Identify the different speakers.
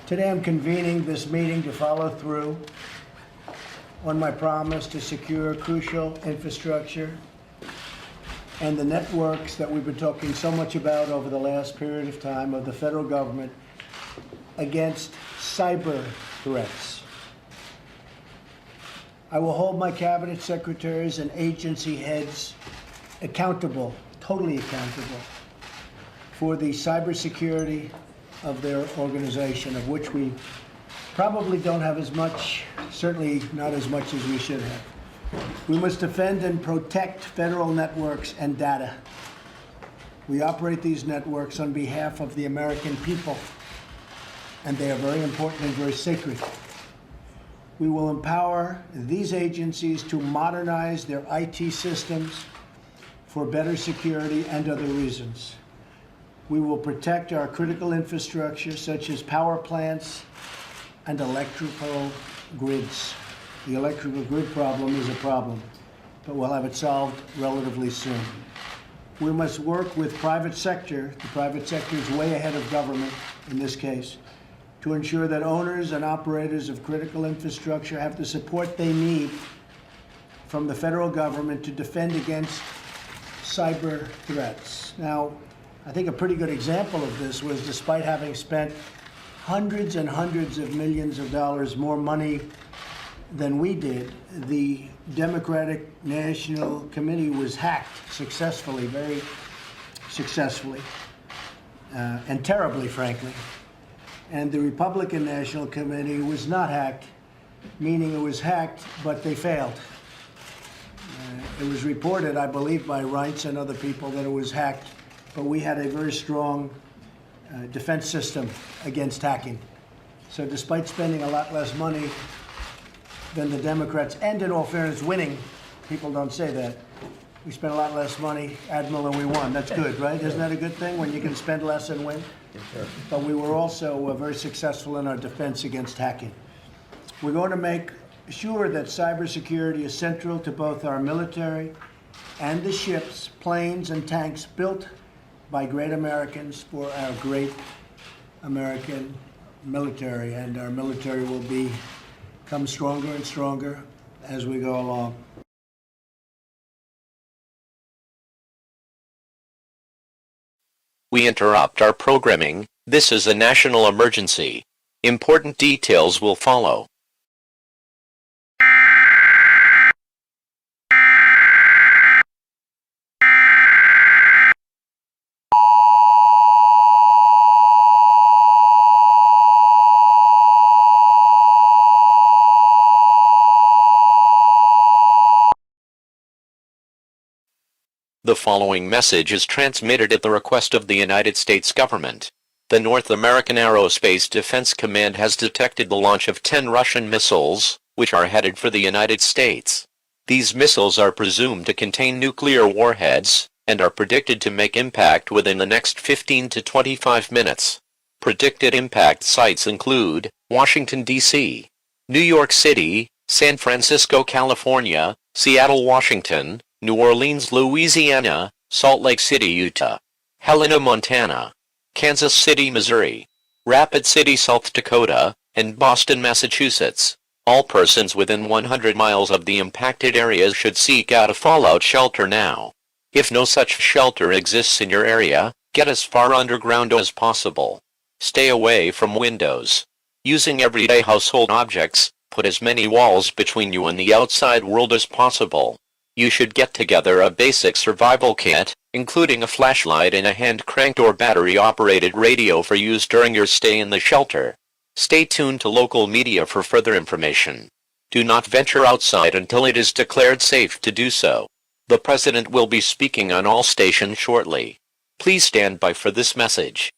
Speaker 1: Today I'm convening this meeting to follow through on my promise to secure crucial infrastructure and the networks that we've been talking so much about over the last period of time of the federal government against cyber threats. I will hold my cabinet secretaries and agency heads accountable, totally accountable, for the cybersecurity of their organization, of which we probably don't have as much, certainly not as much as we should have. We must defend and protect federal networks and data. We operate these networks on behalf of the American people, and they are very important and very sacred. We will empower these agencies to modernize their IT systems for better security and other reasons. We will protect our critical infrastructure, such as power plants and electrical grids. The electrical grid problem is a problem, but we'll have it solved relatively soon. We must work with private sector. The private sector is way ahead of government in this case, to ensure that owners and operators of critical infrastructure have the support they need from the federal government to defend against cyber threats. Now, I think a pretty good example of this was, despite having spent hundreds and hundreds of millions of dollars more money than we did, the Democratic National Committee was hacked successfully, very successfully, and terribly, frankly. And the Republican National Committee was not hacked, meaning it was hacked, but they failed. It was reported, I believe, by Reince and other people that it was hacked, but we had a very strong defense system against hacking. So despite spending a lot less money than the Democrats, and in all fairness, winning, people don't say that, we spent a lot less money, Admiral, and we won. That's good, right? Isn't that a good thing, when you can spend less and win? But we were also very successful in our defense against hacking. We're going to make sure that cybersecurity is central to both our military and the ships, planes, and tanks built by great Americans for our great American military. And our military will become stronger and stronger as we go along.
Speaker 2: We interrupt our programming. This is a national emergency. Important details will follow. The following message is transmitted at the request of the United States government. The North American Aerospace Defense Command has detected the launch of 10 Russian missiles, which are headed for the United States. These missiles are presumed to contain nuclear warheads, and are predicted to make impact within the next 15 to 25 minutes. Predicted impact sites include Washington, D.C., New York City, San Francisco, California, Seattle, Washington, New Orleans, Louisiana, Salt Lake City, Utah, Helena, Montana, Kansas City, Missouri, Rapid City, South Dakota, and Boston, Massachusetts. All persons within 100 miles of the impacted areas should seek out a fallout shelter now. If no such shelter exists in your area, get as far underground as possible. Stay away from windows. Using everyday household objects, put as many walls between you and the outside world as possible. You should get together a basic survival kit, including a flashlight and a hand-cranked or battery-operated radio for use during your stay in the shelter. Stay tuned to local media for further information. Do not venture outside until it is declared safe to do so. The President will be speaking on all stations shortly. Please stand by for this message.